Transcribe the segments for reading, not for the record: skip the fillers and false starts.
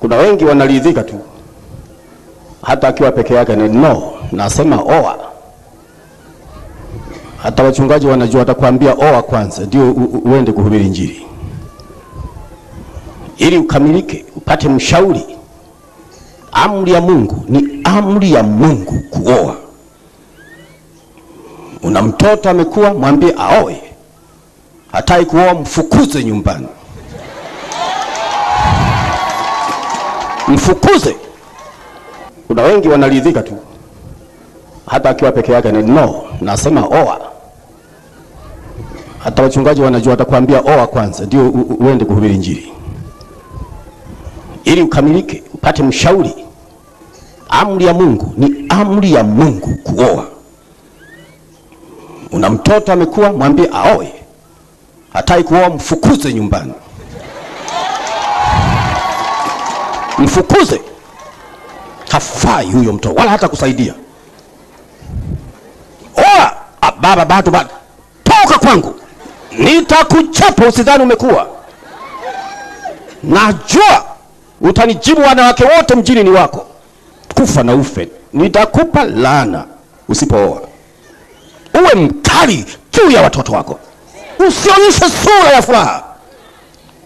Kuna wengi wanaridhika tu hata akiwa peke yake. No, nasema oa. Hata wachungaji wanajua, atakwambia oa kwanza ndio uende kuhubiri Injili, ili ukamilike, upate mshauri. Amri ya Mungu ni amri ya Mungu kuoa. Una mtoto amekuwa, mwambie aoe. Hatai kuoa, mfukuze nyumbani. Mfukuze. Kuna wengi wanaridhika tu hata akiwa peke yake. No, nasema oa. Hata wachungaji wanajua, atakwambia oa kwanza ndio uende kuhubiri Injili, ili ukamilike, upate mshauri. Amri ya Mungu ni amri ya Mungu kuoa. Una mtoto amekuwa, mwambie aoe. Hatai kuoa, mfukuze nyumbani. Mfukuze. Hafai huyo mtoto, wala hata kusaidia. Oa. Baba, toka kwangu, nitakuchapa usidhani umekuwa. Najua utanijibu, wanawake wote mjini ni wako, kufa na ufe. Nitakupa laana usipooa. Uwe mkali juu ya watoto wako, usionyeshe sura ya furaha.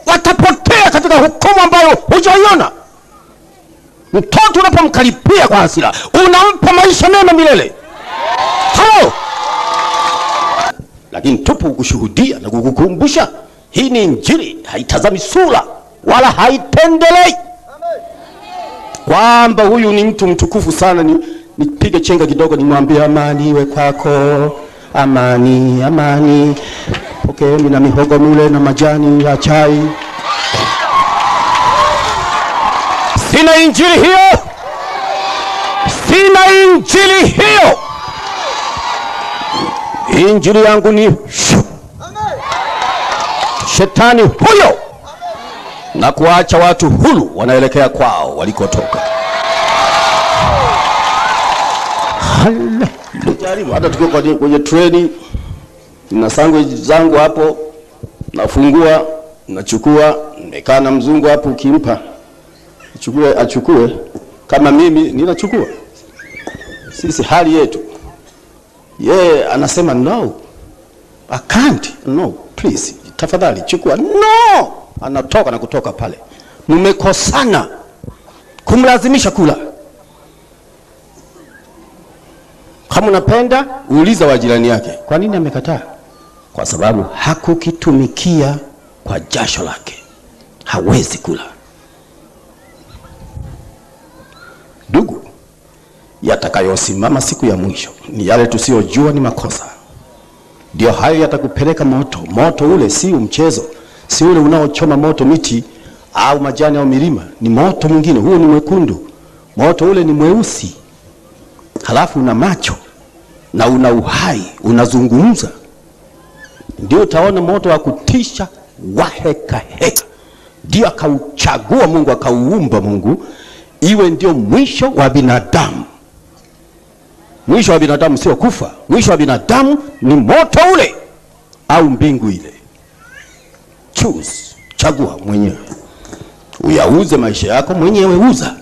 Watapotea katika hukumu ambayo hujaiona. Mtoto unapomkaripia kwa hasira, unampa maisha mema milele. Hao. Lakini tupo kushuhudia na kukukumbusha, hii ni Injili, haitazami sura wala haitendelei. Kwamba huyu ni mtu mtukufu sana, nipige chenga kidogo nimwambie amani iwe kwako, amani, amani. Pokeeni na mihogo mule na majani ya chai. Sina Injili hiyo. Sina Injili hiyo. Injili yangu ni shetani huyo, na kuacha watu huru wanaelekea kwao walikotoka. Haleluya. Hata tukiwa kwenye treni, na sandwich zangu hapo, nafungua, nachukua, nimekaa na mzungu hapo, ukimpa achukue kama mimi ninachukua. Sisi hali yetu. Anasema no, I can't, no, please, tafadhali chukua. No, anatoka na kutoka pale. Mmekosana kumlazimisha kula. Kama unapenda, uuliza wa jirani yake, kwa nini amekataa? Kwa sababu hakukitumikia kwa jasho lake, hawezi kula. Ndugu, yatakayosimama siku ya mwisho ni yale tusiyojua ni makosa. Ndio hayo yatakupeleka moto. Moto ule si mchezo, si ule unaochoma moto miti au majani au milima. Ni moto mwingine, huo ni mwekundu. Moto ule ni mweusi, halafu una macho na una uhai, unazungumza. Ndio utaona moto wa kutisha, wa heka heka. Ndio akauchagua Mungu, akauumba Mungu iwe ndio mwisho wa binadamu. Mwisho wa binadamu sio kufa. Mwisho wa binadamu ni moto ule au mbingu ile. Choose, chagua mwenyewe. Uyauze maisha yako mwenyewe, uza.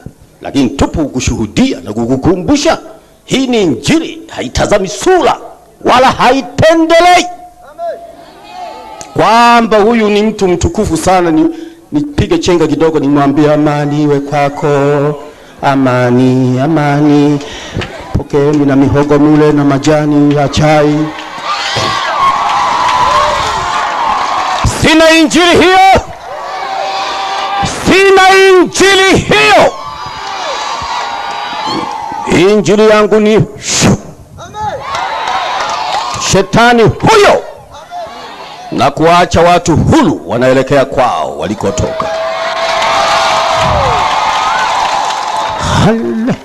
Lakini tupo kushuhudia na kukukumbusha, hii ni Injili, haitazami sura wala haitendelei. Kwamba huyu ni mtu mtukufu sana, nipige chenga kidogo nimwambie amani iwe kwako, amani, amani. Pokeeni na mihogo mule na majani ya chai. Sina Injili hiyo. Sina Injili hiyo. Injili yangu ni shetani huyo, na kuacha watu huru wanaelekea kwao walikotoka. Haleluya.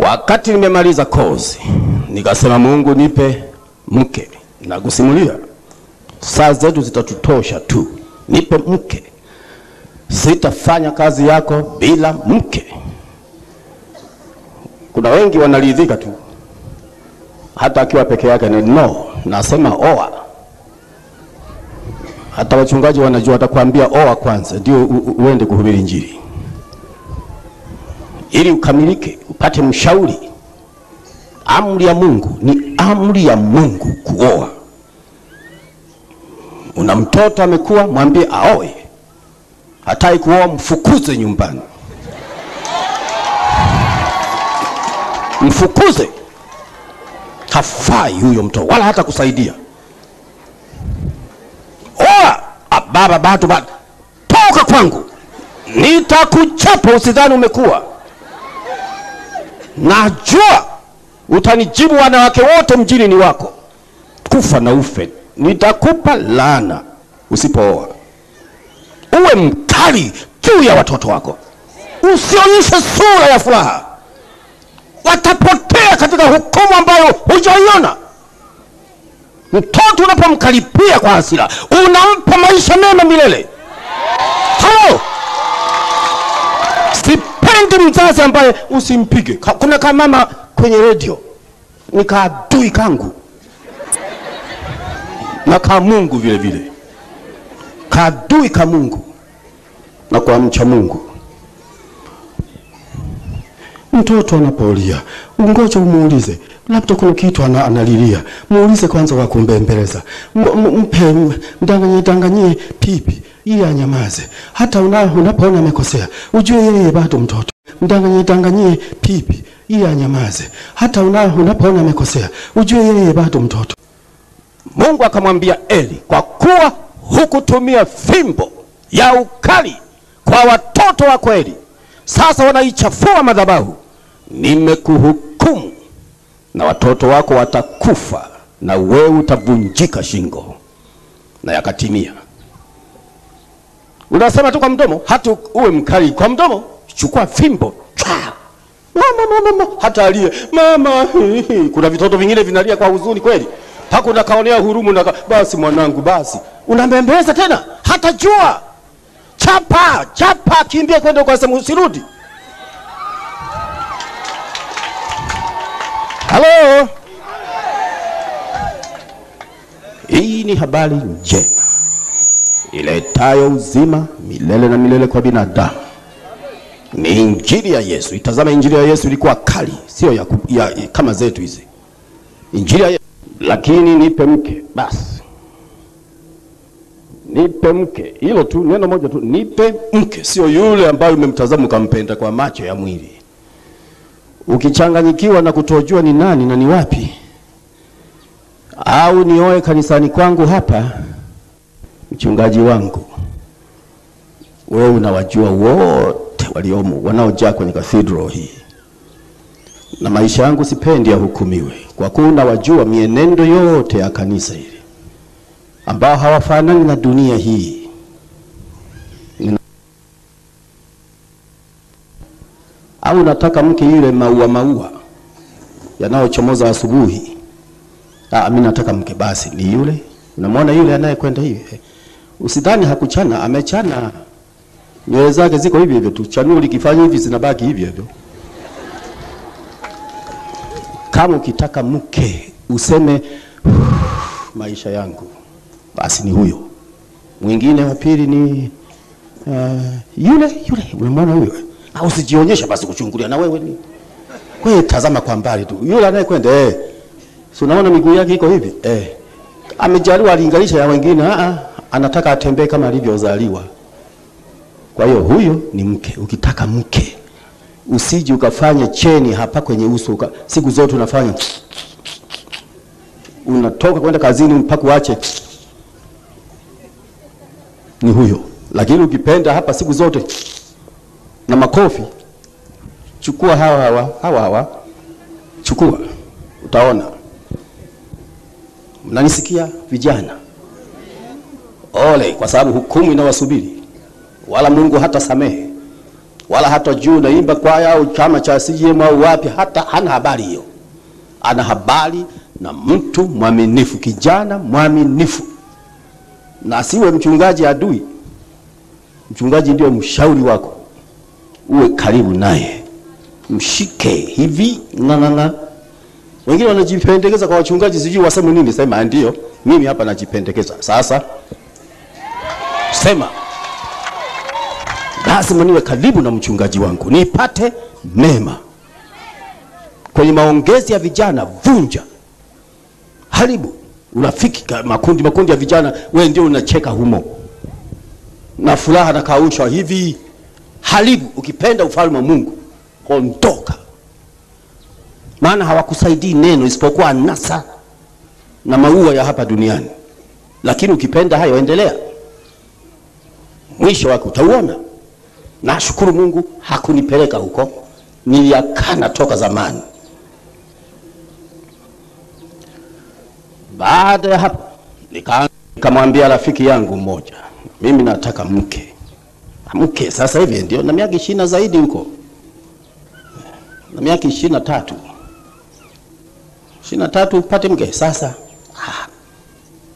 Wakati nimemaliza kozi, nikasema Mungu nipe mke. Na kusimulia, saa zetu zitatutosha tu. Nipe mke. Sitafanya kazi yako bila mke. Kuna wengi wanaridhika tu hata akiwa peke yake. No, nasema oa. Hata wachungaji wanajua, atakwambia oa kwanza ndio uende kuhubiri Injili. Ili ukamilike, upate mshauri. Amri ya Mungu, ni amri ya Mungu kuoa. Una mtoto amekuwa, mwambie aoe. Hataki kuoa, mfukuze nyumbani. Mfukuze. Hafai huyo mtoto, wala hata kusaidia. Oa, baba bado toka kwangu. Nitakuchapa usidhani umekuwa. Najua utanijibu wanawake wote mjini ni wako. Kufa na ufe. Nitakupa laana usipooa. Uwe mkali juu ya watoto wako. Usionyeshe sura ya furaha. Watapotea katika hukumu ambayo hujaiona. Mtoto unapomkaripia kwa hasira, unampa maisha mema milele. Halo. Sipendi mzazi ambaye usimpige. Kuna kama mama kwenye radio, ni kaadui kangu. Na ka Mungu vile vile. Kaadui ka Mungu. Na kwa mcha Mungu. Mtoto anapolia, ungoja umuulize. Labda kuna kitu analilia. Muulize kwanza wa kumbembeleza. Mpe mdanganyie pipi ili anyamaze. Hata unapoona amekosea, ujue yeye bado mtoto. Mdanganyie pipi ili anyamaze. Hata unapoona amekosea, ujue yeye bado mtoto. Mungu akamwambia Eli, kwa kuwa hukutumia fimbo ya ukali kwa watoto wa kweli, sasa wanaichafua madhabahu, nimekuhukumu na watoto wako watakufa na wewe utavunjika shingo. Na yakatimia. Unasema tu kwa mdomo, hata uwe mkali kwa mdomo, chukua fimbo. Mama, hata alie, mama. Kuna vitoto vingine vinalia kwa huzuni kweli. Hako unakaonea hurumu na basi mwanangu basi. Unambembeleza tena, hata jua. Chapa, kimbia kwenda kwa sehemu usirudi. Halo. Hii ni habari njema iletayo uzima milele na milele kwa binadamu. Ni Injili ya Yesu. Itazama, Injili ya Yesu ilikuwa kali, sio ya kama zetu hizi. Injili ya Yesu. Lakini nipe mke basi. Nipe mke. Hilo tu, neno moja tu, nipe mke. Sio yule ambaye umemtazama ukampenda kwa macho ya mwili. Ukichanganyikiwa na kutojua ni nani na ni wapi, au nioe kanisani kwangu hapa, mchungaji wangu, wewe unawajua wote waliomo wanaojaa kwenye cathedral hii. Na maisha yangu sipendi ya hukumiwe, kwa kuwa unawajua mienendo yote ya kanisa hili ambao hawafanani na dunia hii. Au nataka mke yule maua yanayochomoza asubuhi. Mimi nataka mke basi ni yule. Unamwona yule anayekwenda hivi. Usidhani hakuchana, amechana. Nywele zake ziko hivi hivyo tu. Chanuo likifanya hivi zinabaki hivi hivyo. Kama ukitaka mke useme maisha yangu, basi ni huyo. Mwingine wa pili ni yule. Unamwona huyo? Au usijionyesha basi kuchungulia na wewe ni. Wewe tazama kwa mbali tu. Yule anayekwenda si unaona miguu yake iko hivi? Amejaliwa alinganisha ya wengine, anataka atembee kama alivyozaliwa. Kwa hiyo huyo ni mke. Ukitaka mke, usije ukafanya cheni hapa kwenye uso. Siku zote unafanya unatoka kwenda kazini mpaka uache. Ni huyo. Lakini ukipenda hapa siku zote na makofi, chukua hawa. Chukua. Utaona. Mnanisikia vijana? Ole, kwa sababu hukumu inawasubiri. Wala Mungu hata samehe. Wala hata juu naimba kwaya au chama cha CCM au wapi, hata hana habari hiyo. Ana habari na mtu mwaminifu, kijana mwaminifu. Na siwe mchungaji adui. Mchungaji ndio mshauri wako. Uwe karibu naye. Mshike hivi nganganga. Wengine wanajipendekeza kwa wachungaji, sijui waseme nini. Sema ndio, mimi hapa najipendekeza. Sasa Nikasema lazima niwe karibu na mchungaji wangu nipate mema. Kwenye maongezi ya vijana, vunja, haribu urafiki, makundi ya vijana, wewe ndio unacheka humo na furaha na kausha hivi. Haribu. Ukipenda ufalme wa Mungu, ondoka. Maana hawakusaidii neno isipokuwa anasa na maua ya hapa duniani. Lakini ukipenda hayo, endelea, mwisho wako utauona. Na shukuru Mungu hakunipeleka huko, niliyakana toka zamani. Baada ya hapo nikamwambia rafiki yangu mmoja, mimi nataka mke. Mke sasa hivi ndio na miaka 20 zaidi huko, na miaka 23 upate mke. Sasa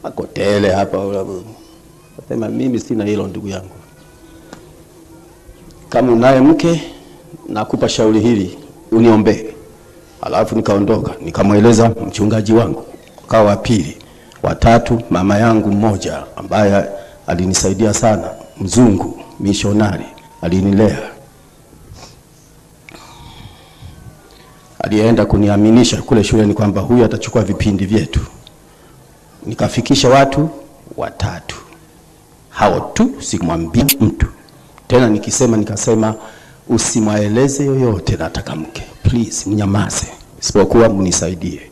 akotele hapa, nasema mimi sina hilo ndugu yangu. Kama unaye mke, nakupa shauri hili, uniombee. Alafu nikaondoka, nikamweleza mchungaji wangu, kwa wa pili, wa tatu mama yangu mmoja ambaye alinisaidia sana, mzungu missionary, alinilea. Alienda kuniaminisha kule shuleni kwamba huyu atachukua vipindi vyetu. Nikafikisha watu 3. Hao tu, sikumwambia mtu. Tena nikasema usimwaeleze yoyote nataka mke. Please, mnyamaze. Isipokuwa mnisaidie.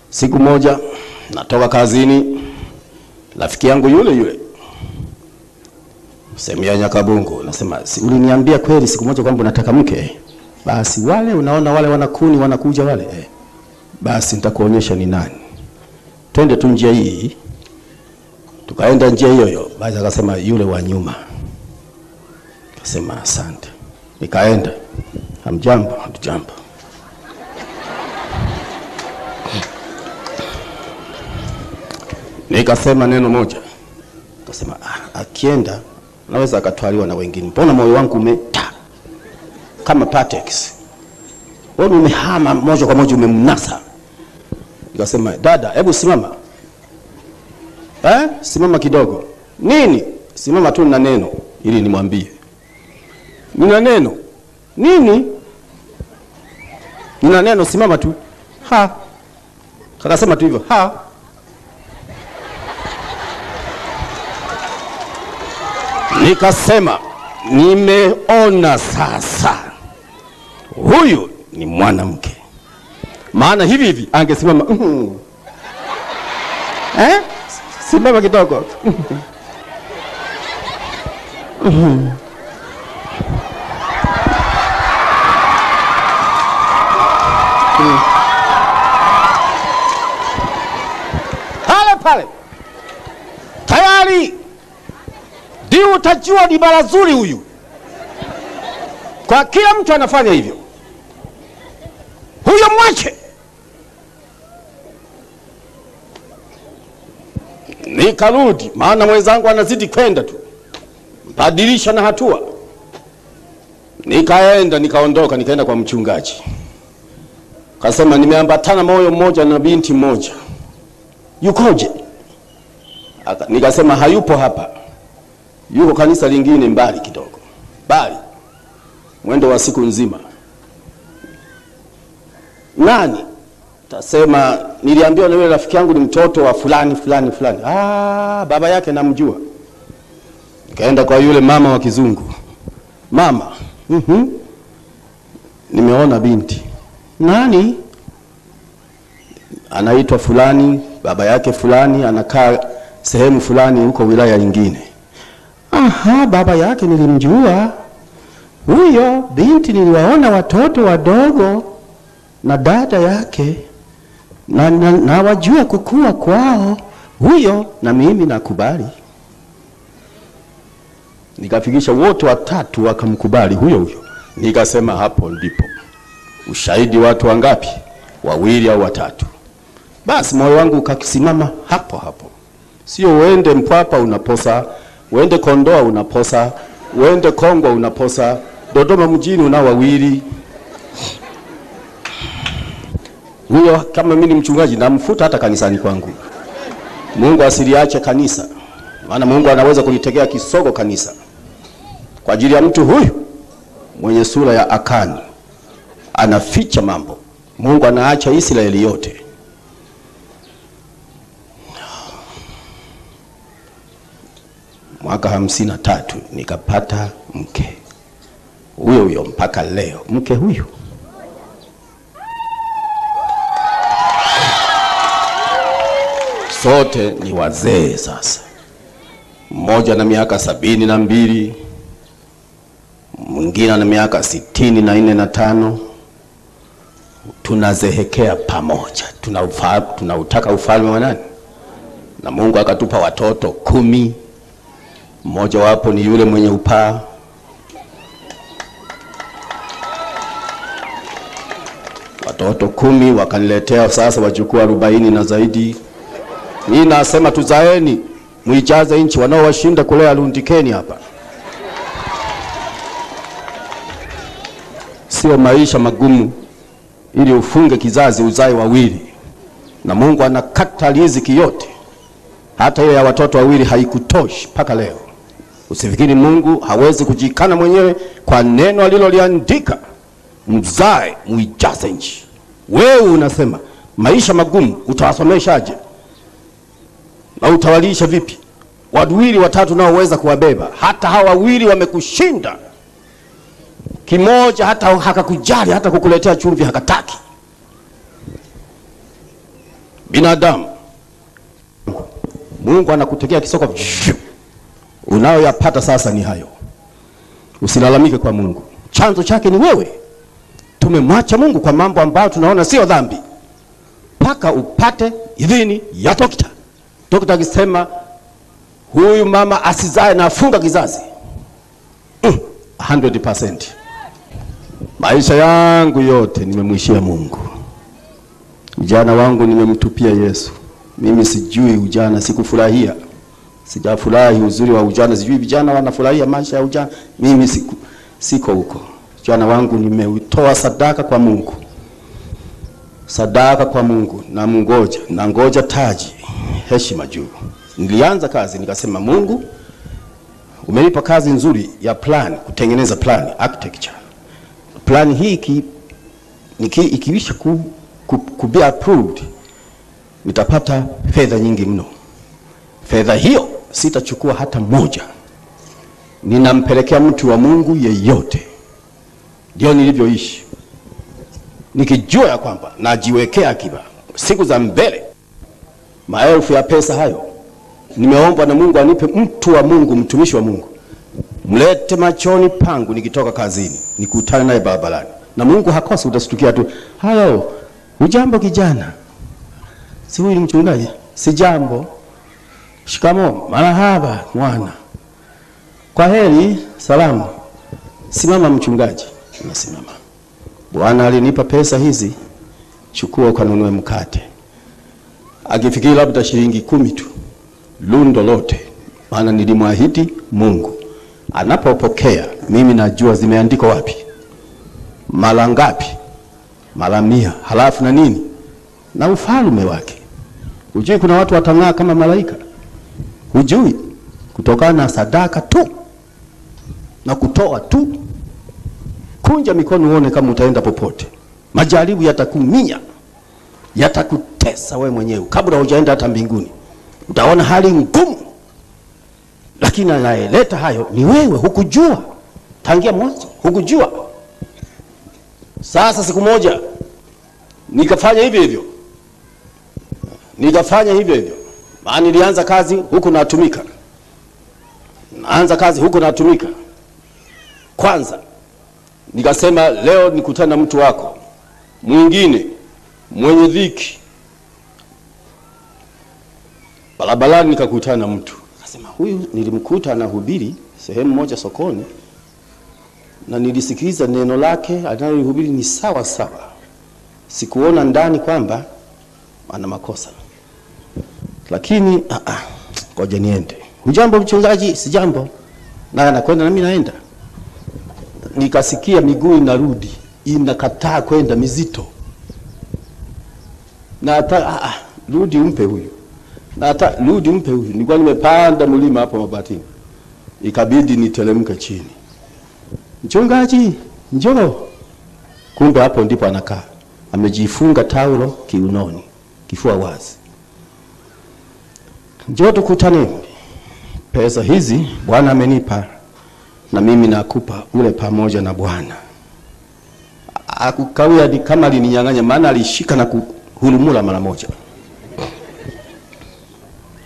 Siku moja natoka kazini, rafiki yangu yule Semia Nyakabungu, nasema uliniambia kweli siku moja kwamba unataka mke? Basi wale unaona wale wanakuni wanakuja wale, basi nitakuonyesha ni nani. Twende tu njia hii. Tukaenda njia hiyo. Basi akasema yule wa nyuma. Akasema asante. Nikaenda. Hamjambo, hatujambo. Nikasema neno moja. Akasema akienda naweza akatwaliwa na wengine. Mbona moyo wangu umeta kama Patex? Wewe umehama moja kwa moja, umemnasa. Nikasema dada, hebu simama. Simama kidogo. Nini? Simama tu na neno ili nimwambie. Nina neno. Nini? Nina neno, simama tu. Akasema tu hivyo. Nikasema nimeona sasa huyu ni mwanamke. Maana hivi angesimama simama kidogo. Pale tayari ndio utajua ni bara zuri huyu. Kwa kila mtu anafanya hivyo. Huyo mwache. Nikarudi, maana mwenzangu anazidi kwenda tu, badilisha na hatua. Nikaondoka, nikaenda kwa mchungaji. Kasema nimeambatana moyo mmoja na binti mmoja. Yukoje? Nikasema hayupo hapa, yuko kanisa lingine mbali kidogo, mbali, mwendo wa siku nzima. Nani? Tasema niliambiwa na yule rafiki yangu ni mtoto wa fulani. Baba yake namjua. Nikaenda kwa yule mama wa kizungu. Mama, nimeona binti. Nani? Anaitwa fulani, baba yake fulani, anakaa sehemu fulani huko wilaya nyingine. Baba yake nilimjua. Huyo binti niliwaona watoto wadogo na dada yake, na wajua kukua kwao. Huyo na mimi nakubali. Nikafikisha wote 3 wakamkubali huyo. Nikasema hapo ndipo ushahidi. Watu wangapi? 2 au 3. Basi moyo wangu ukakisimama hapo. Sio uende Mpwapwa unaposa, uende Kondoa unaposa, uende Kongwa unaposa, Dodoma mjini una 2. Huyo kama mimi ni mchungaji namfuta hata kanisani kwangu. Mungu asiliache kanisa. Maana Mungu anaweza kulitegea kisogo kanisa kwa ajili ya mtu huyu mwenye sura ya Akani. Anaficha mambo. Mungu anaacha Israeli yote. Mwaka 53 nikapata mke huyo mpaka leo. Mke huyu sote ni wazee sasa. Mmoja na miaka 72, mwingine na miaka 64 na 5. Tunazehekea pamoja. Tunautaka ufalme wa nani? Na Mungu akatupa watoto 10. Mmoja wapo ni yule mwenye upaa. Watoto 10 wakaniletea sasa wajukuu 40 na zaidi. Mimi nasema tuzaeni, muijaze nchi. Wanaowashinda kulea lundikeni hapa. Sio maisha magumu ili ufunge kizazi uzae wawili. Na Mungu anakata riziki yote. Hata ile ya watoto wawili haikutoshi mpaka leo. Usifikiri Mungu hawezi kujikana mwenyewe kwa neno aliloliandika. Mzae muijaze nchi. Wewe unasema maisha magumu utawasomeshaje? Na utawalisha vipi? Wawili watatu nao uweza kuwabeba. Hata hawa wawili wamekushinda. Kimoja hata hakakujali, hata kukuletea chumvi hakataki. Binadamu, Mungu anakutekea kisoko. Unayoyapata sasa ni hayo. Usilalamike kwa Mungu. Chanzo chake ni wewe. Tumemwacha Mungu kwa mambo ambayo tunaona sio dhambi. Paka upate idhini ya dokta. Dokta akisema huyu mama asizae na afunga kizazi. 100%. Maisha yangu yote nimemwishia Mungu. Ujana wangu nimemtupia Yesu. Mimi sijui ujana, sikufurahia. Sijafurahi uzuri wa ujana, sijui vijana wanafurahia maisha ya ujana. Mimi siko huko. Ujana wangu nimeutoa sadaka kwa Mungu. Sadaka kwa Mungu na ngoja taji, heshima juu. Nilianza kazi nikasema, Mungu umenipa kazi nzuri ya plan, kutengeneza plan, architecture. Plan hii ikiisha be approved, nitapata fedha nyingi mno. Fedha hiyo sitachukua hata moja. Ninampelekea mtu wa Mungu yeyote. Ndio nilivyoishi. Nikijua ya kwamba najiwekea akiba siku za mbele. Maelfu ya pesa hayo nimeomba na Mungu anipe mtu wa Mungu, mtumishi wa Mungu. Mlete machoni pangu nikitoka kazini, nikutane naye barabarani. Na Mungu hakosi, utashtukia tu, "Hello, ujambo kijana? Si huyu mchungaji?" "Sijambo." "Shikamo." "Marahaba mwana." "Kwa heri." "Salamu." "Simama mchungaji." Nasimama. "Bwana alinipa pesa hizi, chukua ukanunue mkate." Akifikiri labda shilingi 10 tu, lundo lote. Maana nilimwahidi Mungu anapopokea, mimi najua zimeandikwa wapi, mara ngapi, mara 100, halafu na nini, na ufalme wake. Hujui kuna watu watang'aa kama malaika? Hujui? Kutokana na sadaka tu na kutoa tu. Kunja mikono uone kama utaenda popote. Majaribu yatakuminya, yatakutesa wewe mwenyewe kabla hujaenda hata mbinguni. Utaona hali ngumu. Lakini anayeleta hayo ni wewe, hukujua. Tangia mwanzo hukujua. Sasa siku moja nikafanya hivyo. Maana nilianza kazi huku natumika. Kwanza nikasema leo nikutana na mtu wako mwingine mwenye dhiki. Barabarani nikakutana na mtu. Akasema huyu nilimkuta anahubiri sehemu moja sokoni, na nilisikiliza neno lake analihubiri ni sawa sawa. Sikuona ndani kwamba ana makosa. Lakini ngoja niende. "Hujambo mchungaji?" "Sijambo." "Na anakwenda na mimi naenda." Nikasikia miguu inarudi, inakataa kwenda, mizito. Na rudi umpe huyu. hata rudi mpe huyu. Nilikuwa nimepanda mlima hapo Mabatini, ikabidi niteremke chini. Mchungaji, njoo. Kumbe hapo ndipo anakaa, amejifunga taulo kiunoni, kifua wazi. Njoo tukutane. Pesa hizi Bwana amenipa na mimi nakupa ule pamoja na Bwana. Akukawia ni kama alininyang'anya, maana alishika na kuhurumula mara moja.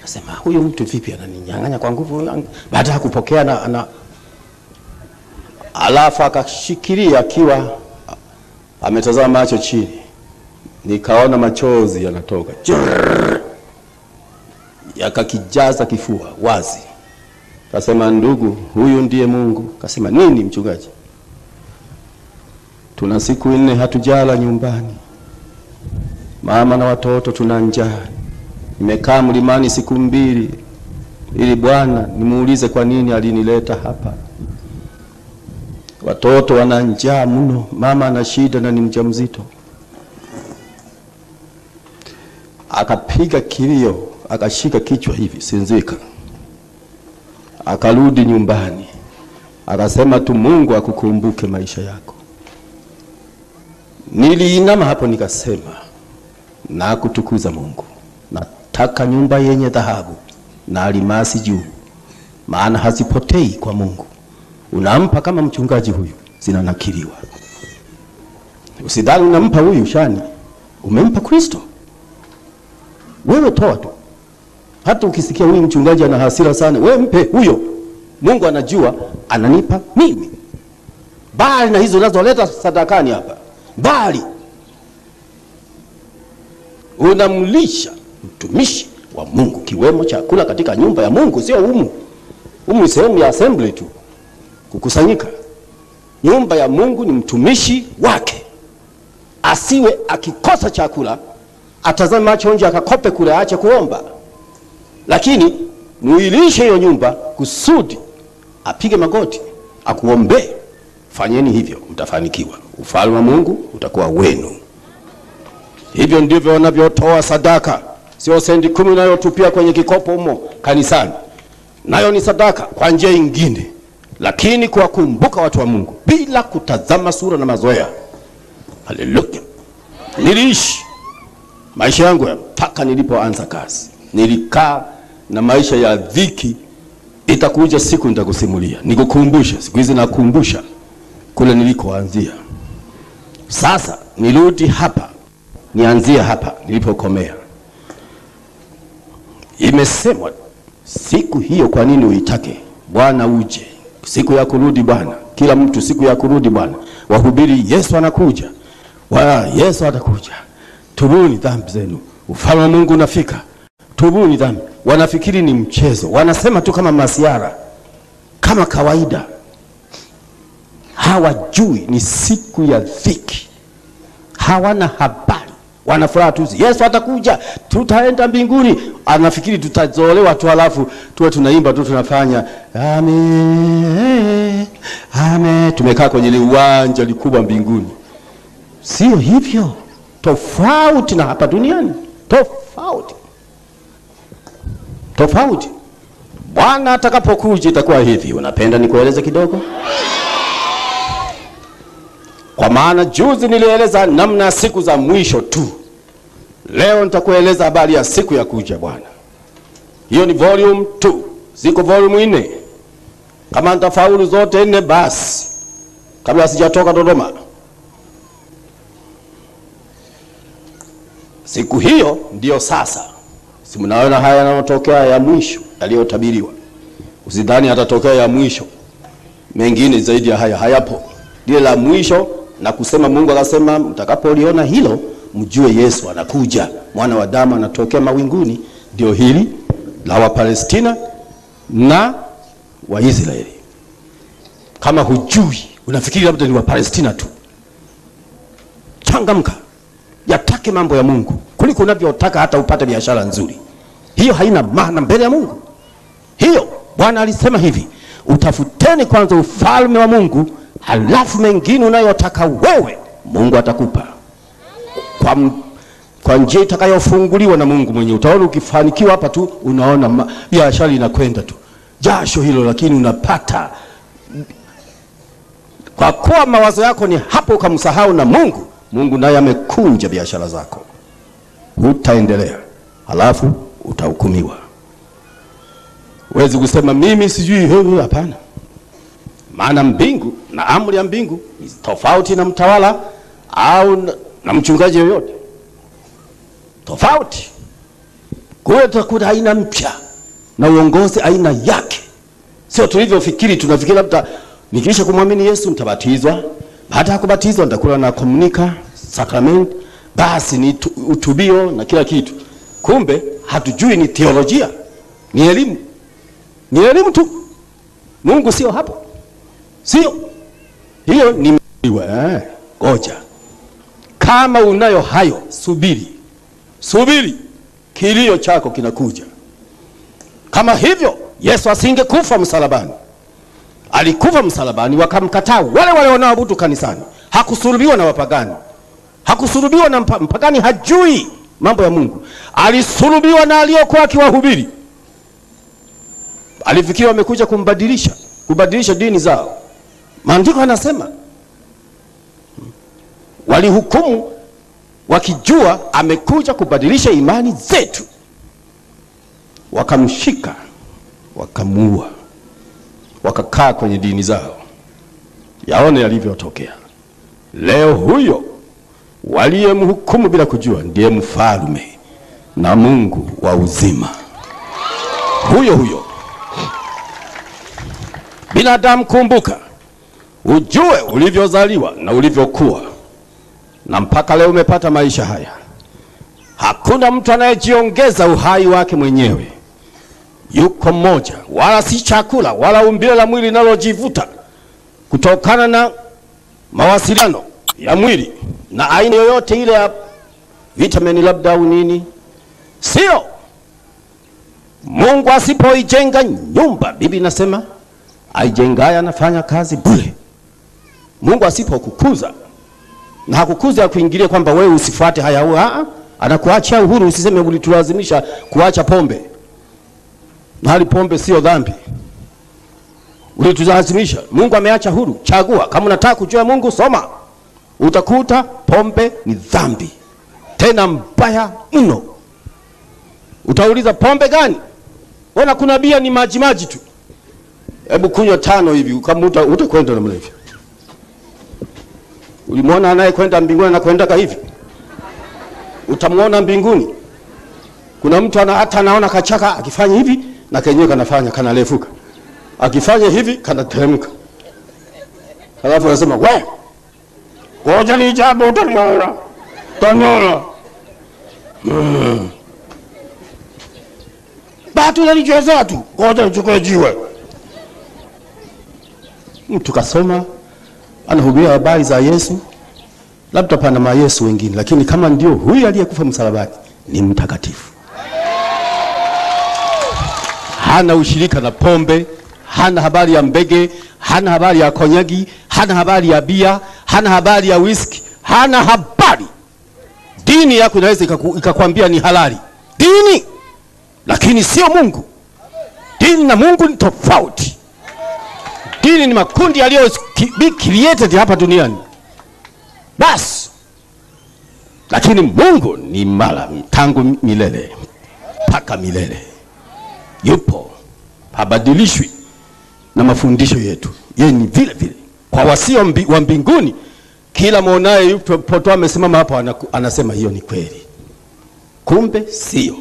Nasema huyu mtu vipi ananinyang'anya kwa nguvu? Baada ya kupokea na alafu akashikilia akiwa ametazama macho chini. Nikaona machozi yanatoka. Yakakijaza kifua wazi. Kasema, ndugu, huyu ndiye Mungu. Kasema, nini mchungaji? Tuna siku 4 hatujala nyumbani. Mama na watoto tuna njaa. Nimekaa mlimani siku 2 ili Bwana nimuulize kwa nini alinileta hapa. Watoto wana njaa mno, mama ana shida na ni mjamzito. Akapiga kilio, akashika kichwa hivi, sinzika. Akarudi nyumbani. Akasema tu, Mungu akukumbuke maisha yako. Niliinama hapo nikasema, na kutukuza Mungu. Nataka nyumba yenye dhahabu na almasi juu, maana hazipotei kwa Mungu. Unampa kama mchungaji huyu, zinanakiliwa. Usidhani unampa huyu shani, umempa Kristo. Wewe toa tu. Hata ukisikia huyu mchungaji ana hasira sana, wewe mpe huyo. Mungu anajua ananipa mimi. Bali na hizo unazoleta sadakani hapa, bali unamlisha mtumishi wa Mungu, kiwemo chakula katika nyumba ya Mungu, sio humu sehemu ya assembly tu kukusanyika. Nyumba ya Mungu ni mtumishi wake. Asiwe akikosa chakula atazame macho nje akakope kule aache kuomba. Lakini muilishe hiyo nyumba kusudi apige magoti akuombe. Fanyeni hivyo, mtafanikiwa. Ufalme wa Mungu utakuwa wenu. Hivyo ndivyo wanavyotoa sadaka. Sio sendi 10 unayotupia kwenye kikopo humo kanisani. Nayo ni sadaka kwa njia nyingine, lakini kuwakumbuka watu wa Mungu bila kutazama sura na mazoea. Haleluya. Niliishi maisha yangu mpaka nilipoanza kazi. Nilikaa na maisha ya dhiki. Itakuja siku nitakusimulia, nikukumbusha. Siku hizi nakumbusha kule nilikoanzia. Sasa nirudi hapa, nianzie hapa nilipokomea. Imesemwa siku hiyo, kwa nini uitake Bwana uje? Siku ya kurudi Bwana, kila mtu siku ya kurudi Bwana. Wahubiri Yesu anakuja, Yesu atakuja. Tubuni dhambi zenu, ufalme wa Mungu unafika. Tubuni dhambi. Wanafikiri ni mchezo, wanasema tu kama masiara, kama kawaida. Hawajui ni siku ya dhiki. Hawana habari. Wanafuraha tu, Yesu atakuja, tutaenda mbinguni. Anafikiri tutazolewa tu, alafu tuwe tunaimba tu, tunafanya amen amen, tumekaa kwenye uwanja likubwa mbinguni. Sio hivyo. Tofauti na hapa duniani. Tofauti. Bwana atakapokuja itakuwa hivi. Unapenda nikueleze kidogo? Kwa maana juzi nilieleza namna siku za mwisho tu. Leo nitakueleza habari ya siku ya kuja Bwana. Hiyo ni volume 2. Ziko volume 4. Kama nitafaulu zote 4 basi, kabla sijatoka Dodoma. Siku hiyo ndio sasa. Si mnaona haya yanayotokea ya mwisho yaliyotabiriwa? Usidhani atatokea ya mwisho. Mengine zaidi ya haya hayapo. Ndio la mwisho, na kusema Mungu akasema mtakapoliona hilo mjue Yesu anakuja, mwana wa Adamu anatokea mawinguni. Ndio hili la wa Palestina na wa Israeli. Kama hujui, unafikiri labda ni wa Palestina tu, changamka. Yatake mambo ya Mungu kuliko unavyotaka hata upate biashara nzuri. Hiyo haina maana mbele ya Mungu. Hiyo Bwana alisema hivi, utafuteni kwanza ufalme wa Mungu, halafu mengine unayotaka wewe Mungu atakupa. Kwa kwa njia itakayofunguliwa na Mungu mwenyewe. Utaona ukifanikiwa hapa tu, unaona biashara inakwenda tu jasho hilo, lakini unapata. Kwa kuwa mawazo yako ni hapo, ukamsahau na Mungu, Mungu naye amekunja biashara zako. Utaendelea, halafu utahukumiwa. Huwezi kusema mimi sijui, hapana. Maana mbingu na amri ya mbingu ni tofauti na mtawala au na mchungaji yoyote. Tofauti. Kwa utakuta aina mpya na uongozi aina yake. Sio tulivyofikiri. Tunafikiri labda nikisha kumwamini Yesu nitabatizwa, baada ya kubatizwa nitakula na komunika sacrament, basi ni utubio na kila kitu. Kumbe hatujui ni teolojia, ni elimu. Ni elimu tu. Mungu sio hapo. Sio. Hiyo ni ngoja. Kama unayo hayo, subiri. Subiri. Kilio chako kinakuja. Kama hivyo, Yesu asingekufa msalabani. Alikufa msalabani, wakamkataa wale wanaoabudu kanisani. Hakusulubiwa na wapagani. Hakusulubiwa na mpagani, hajui mambo ya Mungu. Alisulubiwa na aliyokuwa akiwahubiri. Alifikiri wamekuja kubadilisha dini zao. Maandiko yanasema walihukumu wakijua amekuja kubadilisha imani zetu. Wakamshika, wakamuua, wakakaa kwenye dini zao. Yaone yalivyotokea. Leo huyo waliyemhukumu bila kujua ndiye mfalme na Mungu wa uzima. Huyo. Binadamu, kumbuka, ujue ulivyozaliwa na ulivyokuwa, na mpaka leo umepata maisha haya. Hakuna mtu anayejiongeza uhai wake mwenyewe. Yuko mmoja, wala si chakula wala umbile la mwili linalojivuta kutokana na mawasiliano ya mwili na aina yoyote ile ya vitamini labda au nini. Sio. Mungu asipoijenga nyumba, Biblia inasema aijengaye anafanya kazi bure. Mungu asipokukuza, na hakukuza kuingilia kwamba wewe usifuate haya, anakuachia uhuru. Usiseme ulitulazimisha kuacha pombe. Mahali pombe sio dhambi. Ulitulazimisha. Mungu ameacha huru. Chagua. Kama unataka kujua Mungu, soma. Utakuta pombe ni dhambi. Tena mbaya mno. Utauliza pombe gani? Ona kuna bia ni maji tu. Hebu kunywa 5 hivi kama utakwenda na mlevi. Ulimwona anayekwenda mbinguni na kwenda hivi? Utamuona mbinguni? Kuna mtu hata anaona kachaka akifanya hivi na kenyewe kanafanya, kanalefuka. Akifanya hivi kanateremka. Halafu anasema, "Wewe, ngoja ni jambo utaniona." Taniona. Batu unanichezea tu. Ngoja nichukue jiwe. Mtu kasoma, anahubiri habari za Yesu, labda pana ma Yesu wengine, lakini kama ndio huyu aliyekufa msalabani, ni mtakatifu. Hana ushirika na pombe, hana habari ya mbege, hana habari ya konyagi, hana habari ya bia, hana habari ya whisky, hana habari. Dini yako inaweza ikakwambia ni halali. Dini, lakini sio Mungu. Dini na Mungu ni tofauti. Dini ni makundi yaliyo created hapa duniani. Bas. Lakini Mungu ni mala tangu milele mpaka milele. Yupo, habadilishwi na mafundisho yetu. Yeye ni vile vile. Kwa wasio wa mbinguni, kila mwonaye yupo amesimama hapo anasema hiyo ni kweli. Kumbe sio.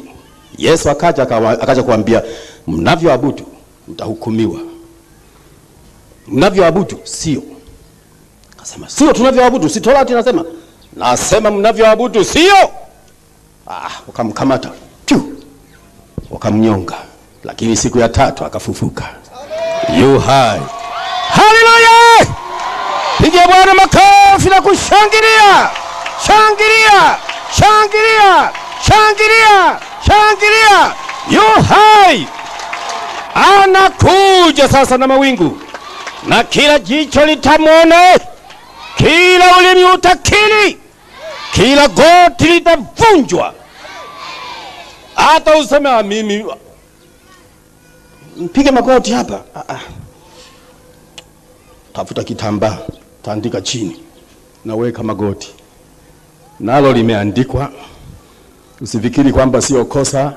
Yesu akaja kuambia, mnavyoabudu mtahukumiwa. Mnavyoabudu sio. Akasema sio tunavyoabudu, si Torati nasema mnavyoabudu sio. Wakamkamata wakamnyonga, lakini siku ya 3 akafufuka. Yu hai. Haleluya! Pigia Bwana makofi na kushangilia. Shangilia! Shangilia! Shangilia! Shangilia! Yu hai. Anakuja sasa na mawingu, na kila jicho litamwona, kila ulimi utakiri, kila goti litavunjwa. Hata useme mimi mpige magoti hapa, tafuta kitambaa, tandika chini, na weka magoti, nalo limeandikwa. Usifikiri kwamba sio kosa.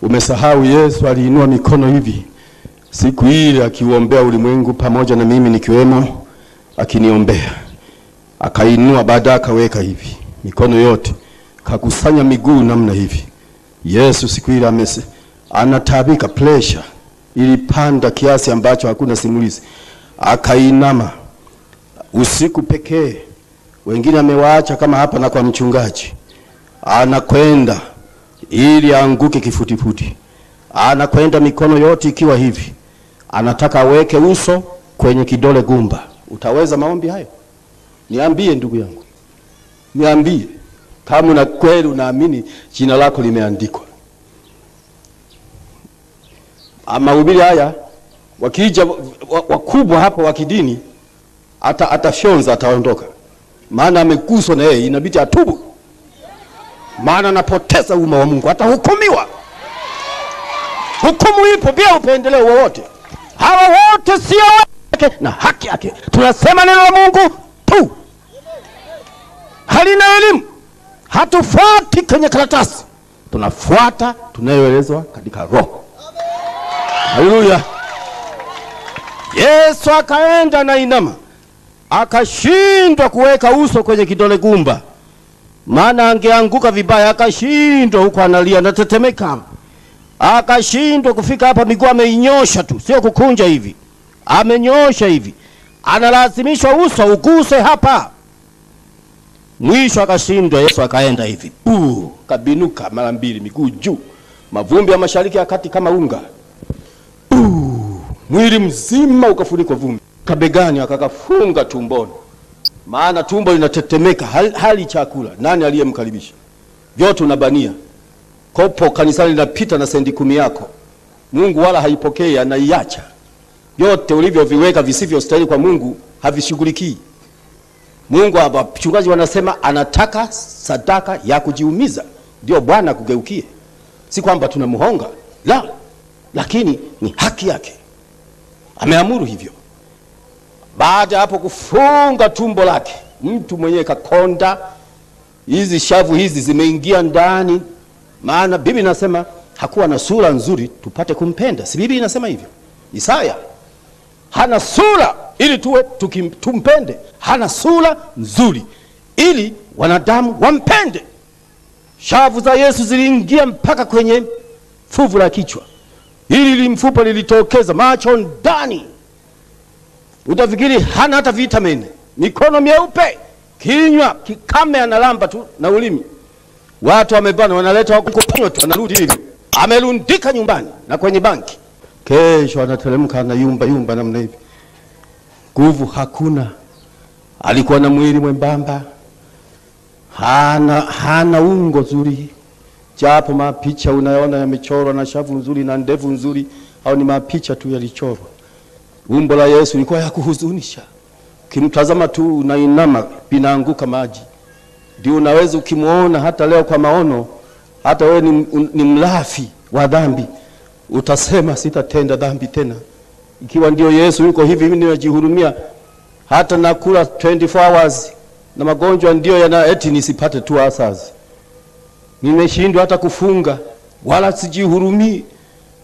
Umesahau Yesu aliinua mikono hivi siku ile akiombea ulimwengu, pamoja na mimi nikiwemo, akiniombea. Akainua, baadaye akaweka hivi mikono yote, kakusanya miguu namna hivi. Yesu siku ile anatabika, pressure ilipanda kiasi ambacho hakuna simulizi. Akainama usiku pekee, wengine amewaacha kama hapa na kwa mchungaji. Anakwenda ili aanguke kifutifuti. Anakwenda mikono yote ikiwa hivi. Anataka aweke uso kwenye kidole gumba. Utaweza maombi hayo? Niambie ndugu yangu. Niambie kama na kweli unaamini jina lako limeandikwa. Mahubiri haya wakija wakubwa hapa wa kidini, atafyonza, ataondoka. Maana ameguswa na yeye, inabidi atubu. Maana anapoteza umma wa Mungu, atahukumiwa. Hukumu ipo bila upendeleo wowote. Hawa wote sio wake na haki yake. Tunasema neno la Mungu tu, halina elimu. Hatufuati kwenye karatasi, tunafuata tunayoelezwa katika roho. Haleluya. Yesu akaenda na inama, akashindwa kuweka uso kwenye kidole gumba, maana angeanguka vibaya. Akashindwa, huko analia na tetemeka. Akashindwa kufika hapa, miguu ameinyosha tu, sio kukunja hivi, amenyosha hivi. Analazimishwa uso uguse hapa. Mwisho akashindwa, Yesu akaenda hivi, kabinuka mara mbili, miguu juu, mavumbi ya mashariki ya kati kama unga. Mwili mzima ukafunikwa vumbi. Kabegani akakafunga tumboni, maana tumbo linatetemeka, hali chakula. Nani aliyemkaribisha? Vyote unabania. Kopo kanisani linapita na sendi 10 yako, Mungu wala haipokei, anaiacha. Yote ulivyoviweka visivyo stahili kwa Mungu havishughulikii. Mungu hapa, mchungaji wanasema anataka sadaka ya kujiumiza ndio Bwana kugeukie. Si kwamba tunamuhonga, la, lakini ni haki yake. Ameamuru hivyo. Baada hapo kufunga tumbo lake, mtu mwenye kakonda, hizi shavu hizi zimeingia ndani. Maana Biblia inasema hakuwa na sura nzuri tupate kumpenda. Si Biblia inasema hivyo? Isaya hana sura ili tumpende. Hana sura nzuri ili wanadamu wampende. Shavu za Yesu ziliingia mpaka kwenye fuvu la kichwa. Hili limfupa lilitokeza macho ndani. Utafikiri hana hata vitamini. Mikono mieupe, kinywa kikame, analamba tu na ulimi. Watu wamebana, wanaleta kuponywa tu, anarudi hivi. Amelundika nyumbani na kwenye banki. Kesho anateremka na yumba namna hivi. Nguvu hakuna. Alikuwa na mwili mwembamba. Hana ungo zuri. Japo mapicha unayoona yamechorwa na shavu nzuri na ndevu nzuri, au ni mapicha tu yalichorwa. Umbo la Yesu lilikuwa ya kuhuzunisha. Ukimtazama tu unainama, pinaanguka maji. Ndio unaweza ukimuona hata leo kwa maono, hata wewe ni mlafi wa dhambi, utasema sitatenda dhambi tena. Ikiwa ndio Yesu yuko hivi, mimi ninajihurumia, hata nakula 24 hours na magonjwa ndio yana eti nisipate 2 hours. Nimeshindwa hata kufunga, wala sijihurumii.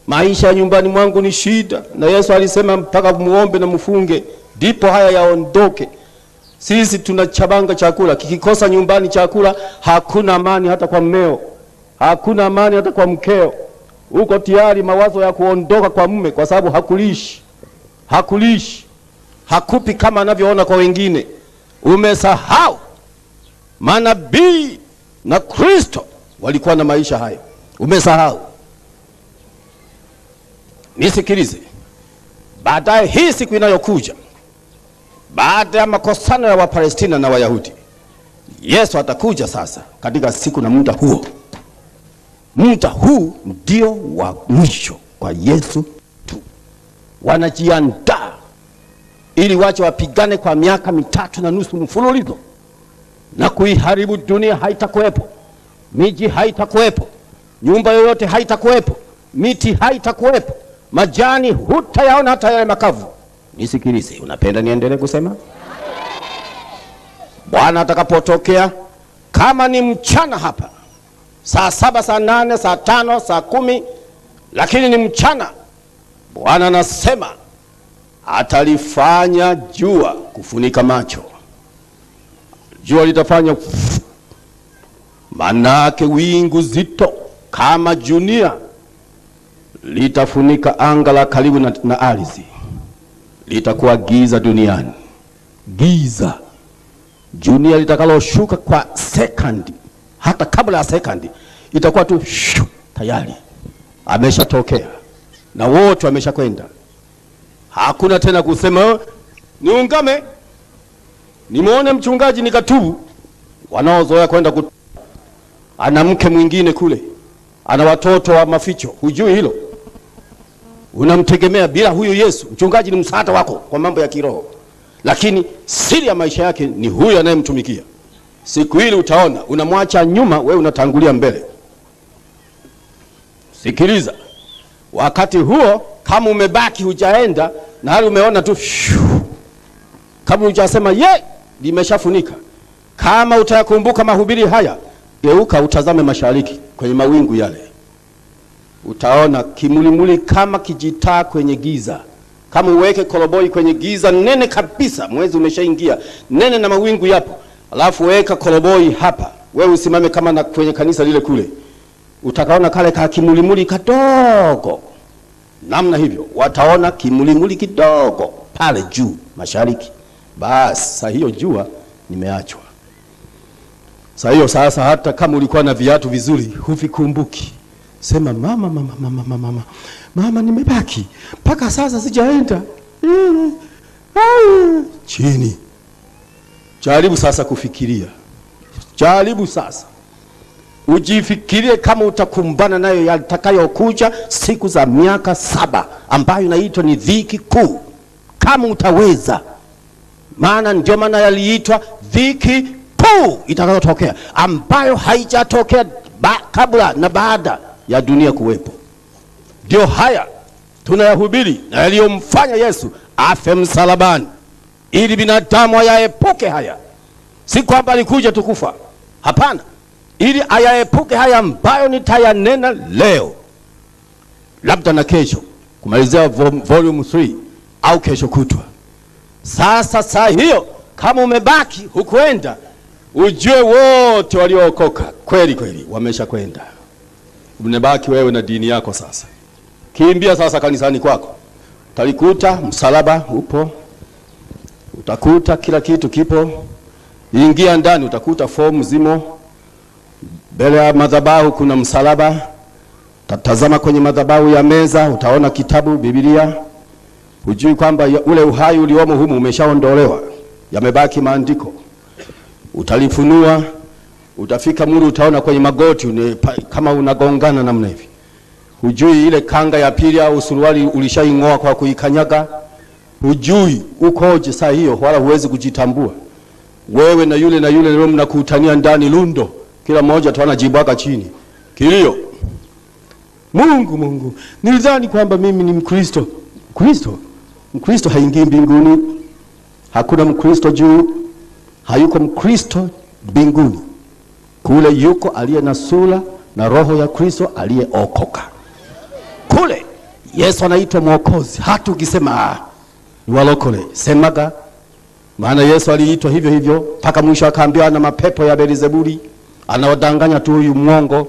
Maisha ya nyumbani mwangu ni shida, na Yesu alisema mpaka muombe na mfunge ndipo haya yaondoke. Sisi tunachabanga chakula, kikikosa nyumbani chakula, hakuna amani hata kwa mmeo, hakuna amani hata kwa mkeo. Uko tayari mawazo ya kuondoka kwa mume kwa sababu hakulishi, hakupi kama anavyoona kwa wengine. Umesahau manabii na Kristo walikuwa na maisha hayo. Umesahau. Nisikilize. Baadaye hii siku inayokuja, baada ya makosano ya Wapalestina na Wayahudi, Yesu atakuja sasa katika siku na muda huo. Muda huu ndio wa mwisho kwa Yesu tu. Wanajiandaa ili wache wapigane kwa miaka 3.5 mfululizo. na kuiharibu dunia. Haitakuwepo, miji haitakuwepo, nyumba yoyote haitakuwepo, miti haitakuwepo, majani hutayaona hata yale makavu. Nisikilize, unapenda niendelee kusema? Bwana atakapotokea, kama ni mchana hapa, saa 7, saa 8, saa 5, saa 10, lakini ni mchana, Bwana anasema atalifanya jua kufunika macho. Jua litafanya manake wingu zito kama junia litafunika anga la karibu na ardhi. Litakuwa giza duniani. Giza. Junia litakaloshuka kwa sekondi, hata kabla ya sekondi itakuwa tu tayari ameshatokea na wote wameshakwenda. Hakuna tena kusema niungame nimuone mchungaji nikatubu. Wanaozoea kwenda ana mke mwingine kule, ana watoto wa maficho, hujui hilo. Unamtegemea bila huyu Yesu. Mchungaji ni msaada wako kwa mambo ya kiroho, lakini siri ya maisha yake ni huyu anayemtumikia. Siku ile utaona unamwacha nyuma, wewe unatangulia mbele. Sikiliza, wakati huo kama umebaki hujaenda na hali umeona tu kama hujasema ye limeshafunika, kama utayakumbuka mahubiri haya, geuka utazame mashariki kwenye mawingu yale. Utaona kimulimuli kama kijitaa kwenye giza. Kama uweke koroboi kwenye giza nene kabisa, mwezi umeshaingia, nene na mawingu yapo, alafu weka koroboi hapa, wewe usimame kama na kwenye kanisa lile kule, utakaona kale ka kimulimuli kadogo namna hivyo. Wataona kimulimuli kidogo pale juu mashariki. Basi hiyo jua nimeachwa. Hiyo sasa hata kama ulikuwa na viatu vizuri huvikumbuki. Sema mama nimebaki mpaka sasa sijaenda. Chini. Jaribu sasa kufikiria. Jaribu sasa ujifikirie kama utakumbana nayo yatakayokuja siku za miaka 7 ambayo inaitwa ni dhiki kuu. Kama utaweza, maana ndio maana yaliitwa dhiki kuu itakayotokea, ambayo haijatokea kabla na baada ya dunia kuwepo. Ndio haya tunayahubiri na yaliyomfanya Yesu afe msalabani ili binadamu ayaepuke haya. Si kwamba alikuja tukufa, hapana, ili ayaepuke haya ambayo nitayanena leo, labda na kesho kumalizia volume 3 au kesho kutwa. Sasa saa hiyo kama umebaki hukuenda, ujue wote waliookoka kweli kweli wamesha kwenda. Umebaki wewe na dini yako sasa. Kimbia sasa kanisani kwako. Utalikuta msalaba upo, utakuta kila kitu kipo. Ingia ndani utakuta fomu zimo. Mbele ya madhabahu kuna msalaba. Tatazama kwenye madhabahu ya meza utaona kitabu Biblia. Hujui kwamba ule uhai uliomo humu umeshaondolewa, yamebaki maandiko. Utalifunua, utafika muru utaona kwenye magoti kama unagongana namna hivi. Hujui ile kanga ya pili au suruali ulishaingoa kwa kuikanyaga. Hujui ukoje saa hiyo, wala huwezi kujitambua. Wewe na yule leo mnakutania ndani lundo, kila mmoja tu anajibwaka chini. Kilio. Mungu, nilidhani kwamba mimi ni Mkristo. Mkristo haingii mbinguni. Hakuna Mkristo juu, hayuko Mkristo mbinguni. Kule yuko aliye na sura na roho ya Kristo aliyeokoka. Kule Yesu anaitwa Mwokozi. Hata ukisema ni walokole, semaga, maana Yesu aliitwa hivyo mpaka mwisho akaambiwa na mapepo ya Beelzebuli anawadanganya tu huyu mwongo.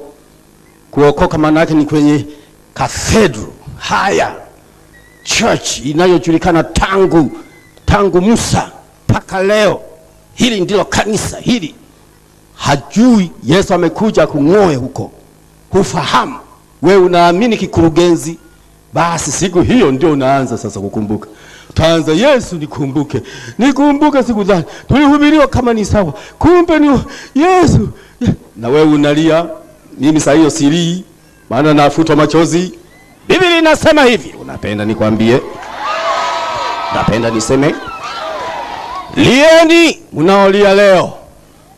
Kuokoka maana yake ni kwenye cathedral haya church inayojulikana tangu Musa mpaka leo. Hili ndilo kanisa hili. Hajui Yesu amekuja kung'oe huko. Hufahamu. Wewe unaamini kikurugenzi. Basi siku hiyo ndio unaanza sasa kukumbuka. Utaanza, Yesu nikumbuke siku zake tulihubiriwa kama ni sawa, kumbe ni Yesu. Na wewe unalia. Mimi saa hiyo silii, maana nafuta machozi. Biblia inasema hivi. Unapenda nikwambie? Napenda niseme? Lieni mnaolia leo,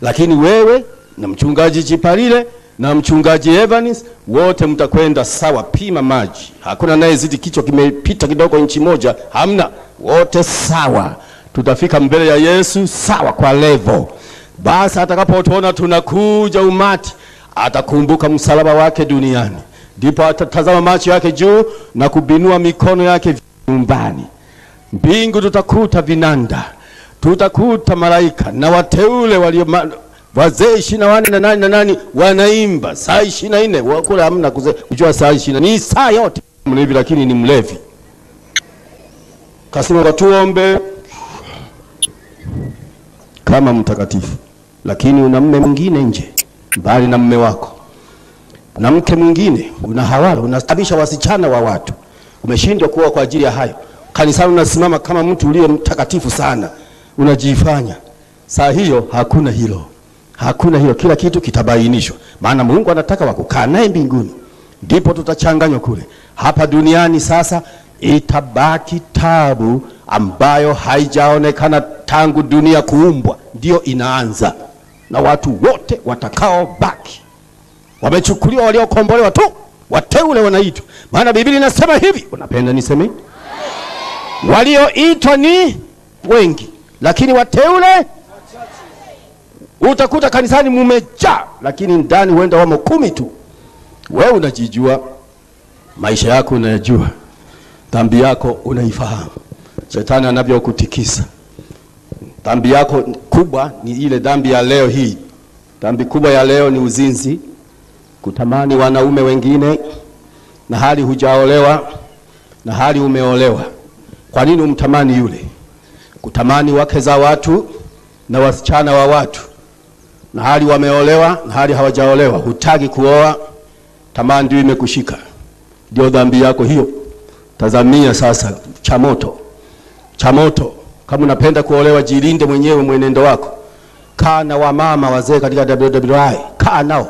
Lakini wewe na mchungaji Chipalile na mchungaji Evans wote mtakwenda sawa. Pima maji, hakuna naye zidi kichwa kimepita kidogo inchi moja, hamna. Wote sawa, tutafika mbele ya Yesu sawa kwa level. Basi atakapotuona tunakuja umati, atakumbuka msalaba wake duniani, ndipo atatazama macho yake juu na kubinua mikono yake nyumbani. Mbingu tutakuta vinanda, tutakuta malaika na wateule walio wazee 24 na nani wanaimba saa 24. Wakula hamna kujua saa 20 ni saa yote mlevi, lakini ni mlevi. Kasema tuombe kama mtakatifu, lakini una mume mwingine nje mbali na mume wako, na mke mwingine unahawala, unasababisha wasichana wa watu, umeshindwa kuwa kwa ajili ya hayo. Kanisani unasimama kama mtu uliye mtakatifu sana, unajifanya. Saa hiyo hakuna hilo, hakuna hilo. Kila kitu kitabainishwa, maana Mungu anataka wakukaa naye mbinguni. Ndipo tutachanganywa kule. Hapa duniani sasa itabaki tabu ambayo haijaonekana tangu dunia kuumbwa, ndio inaanza. Na watu wote watakao baki wamechukuliwa, waliokombolewa tu, wateule wanaitwa. Maana Biblia inasema hivi, unapenda niseme? Walioitwa ni wengi, lakini wateule utakuta kanisani mumejaa, lakini ndani huenda wamo 10 tu. Wewe unajijua, maisha yako unayajua, dhambi yako unaifahamu. Shetani anavyokutikisa, dhambi yako kubwa ni ile dhambi ya leo hii. Dhambi kubwa ya leo ni uzinzi, kutamani wanaume wengine na hali hujaolewa na hali umeolewa. Kwa nini umtamani yule? Kutamani wake za watu na wasichana wa watu na hali wameolewa na hali hawajaolewa. Hutaki kuoa, tamaa ndio imekushika, ndio dhambi yako hiyo. Tazamia sasa cha moto. Cha moto, kama unapenda kuolewa, jilinde mwenyewe mwenendo wako. Kaa na wamama wazee katika WWI, kaa nao.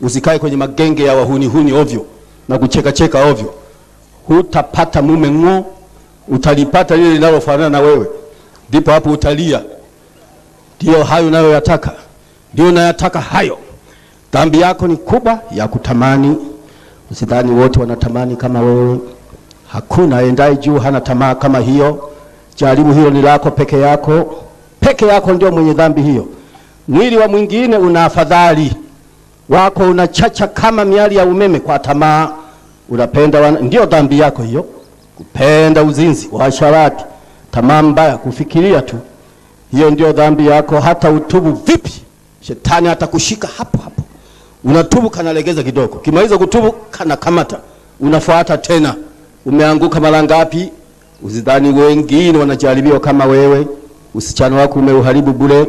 Usikae kwenye magenge ya wahuni ovyo na kucheka cheka ovyo. Hutapata mume ngo, utalipata lile linalofanana na wewe. Ndipo hapo utalia. Ndio hayo nayo yataka. Ndio nayataka hayo. Dhambi yako ni kubwa ya kutamani. Usidhani wote wanatamani kama wewe. Hakuna aendaye juu hana tamaa kama hiyo. Jaribu hilo ni lako peke yako. Peke yako ndio mwenye dhambi hiyo. Mwili wa mwingine una afadhali. Wako unachacha kama miali ya umeme kwa tamaa. Unapenda ndio dhambi yako hiyo. Kupenda uzinzi, uasherati, tamaa mbaya, kufikiria tu. Hiyo ndio dhambi yako. Hata utubu vipi, shetani atakushika hapo hapo. Unatubu kanalegeza kidogo. Kimaliza kutubu kana kamata. Unafuata tena. Umeanguka mara ngapi? Usidhani wengine wanajaribiwa kama wewe. Usichana wako umeuharibu bure.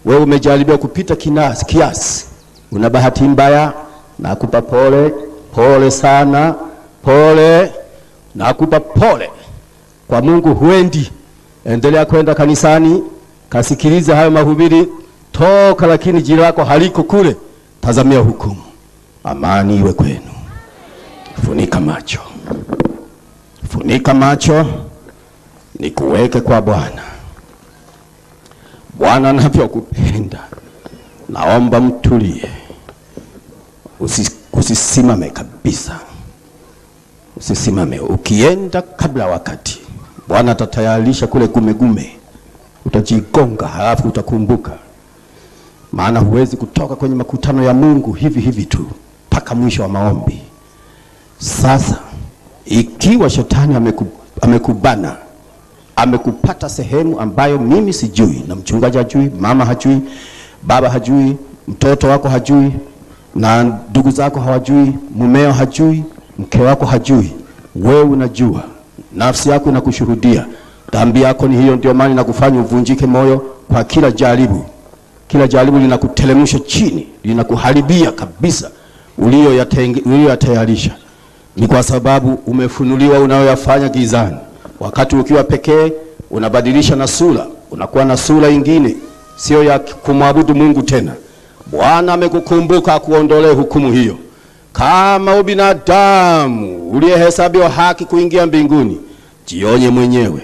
Wewe umejaribiwa kupita kiasi. Una bahati mbaya. Nakupa pole, pole sana, pole. Nakupa pole. Kwa Mungu huendi. Endelea kwenda kanisani, kasikiliza hayo mahubiri, toka, lakini jina lako haliko kule. Tazamia hukumu. Amani iwe kwenu. Funika macho. Funika macho, nikuweke kwa Bwana. Bwana anavyokupenda. Naomba mtulie. Usisimame kabisa. Usisimame. Ukienda kabla wakati, Bwana atatayarisha kule gumegume. Utajigonga, halafu utakumbuka. Maana huwezi kutoka kwenye makutano ya Mungu hivi tu mpaka mwisho wa maombi. Sasa ikiwa shetani amekubana, amekupata sehemu ambayo mimi sijui, na mchungaji hajui, mama hajui, baba hajui, mtoto wako hajui, na ndugu zako hawajui, mumeo hajui, mke wako hajui, wewe unajua, nafsi yako inakushuhudia. Dhambi yako ni hiyo, ndio maana inakufanya uvunjike moyo kwa kila jaribu. Kila jaribu linakutelemusha chini, linakuharibia kabisa uliyoyatayarisha. Ni kwa sababu umefunuliwa unayoyafanya gizani. Wakati ukiwa pekee unabadilisha na sura, unakuwa na sura nyingine, sio ya kumwabudu Mungu tena. Bwana amekukumbuka akuondolee hukumu hiyo. Kama ubinadamu uliyehesabiwa haki kuingia mbinguni, jionye mwenyewe.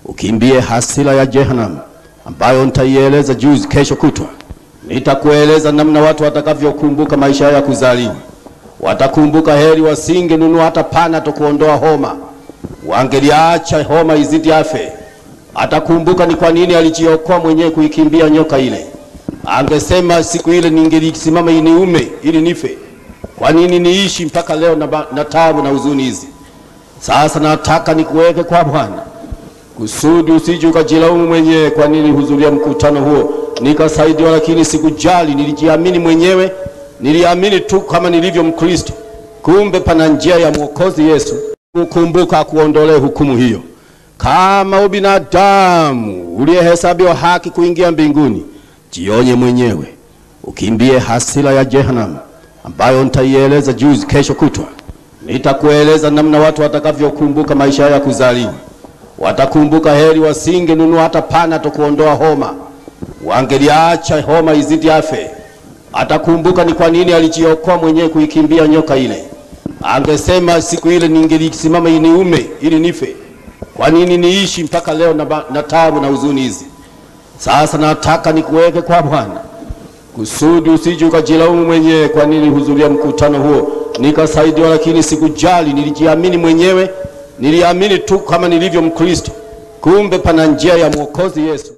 Ukimbie hasira ya Jehanamu. ambayo nitaieleza juzi kesho kutwa. Nitakueleza namna watu watakavyokumbuka maisha ya kuzaliwa. Watakumbuka heri wasingenunua hata Panadol kuondoa homa, wangeliacha homa izidi afe. Atakumbuka ni kwa nini alijiokoa mwenyewe kuikimbia nyoka ile. Angesema siku ile ningelisimama iniume ili nife. Kwa nini niishi mpaka leo na taabu na huzuni hizi? Sasa nataka nikuweke kwa Bwana, kusudi usije ukajilaumu mwenyewe kwa nini hudhuria mkutano huo nikasaidiwa, lakini sikujali. Nilijiamini mwenyewe, niliamini tu kama nilivyo Mkristo. Kumbe pana njia ya Mwokozi Yesu kukumbuka kuondolee hukumu hiyo. Kama ubinadamu uliyehesabiwa haki kuingia mbinguni, jionye mwenyewe, ukimbie hasira ya Jehanamu ambayo nitaieleza juzi kesho kutwa. Nitakueleza namna watu watakavyokumbuka maisha ya kuzaliwa. Watakumbuka heri wasingenunua hata Panadol kuondoa homa, wangeliacha homa izidi afe. Atakumbuka ni kwa nini alijiokoa mwenyewe kuikimbia nyoka ile. Angesema siku ile ningelisimama iniume ili nife. Kwa nini niishi mpaka leo na taabu na huzuni hizi? Sasa nataka nikuweke kwa Bwana, kusudi usije ukajilaumu mwenyewe kwa nini hudhuria mkutano huo nikasaidiwa, lakini sikujali. Nilijiamini mwenyewe, niliamini tu kama nilivyo Mkristo. Kumbe pana njia ya Mwokozi Yesu.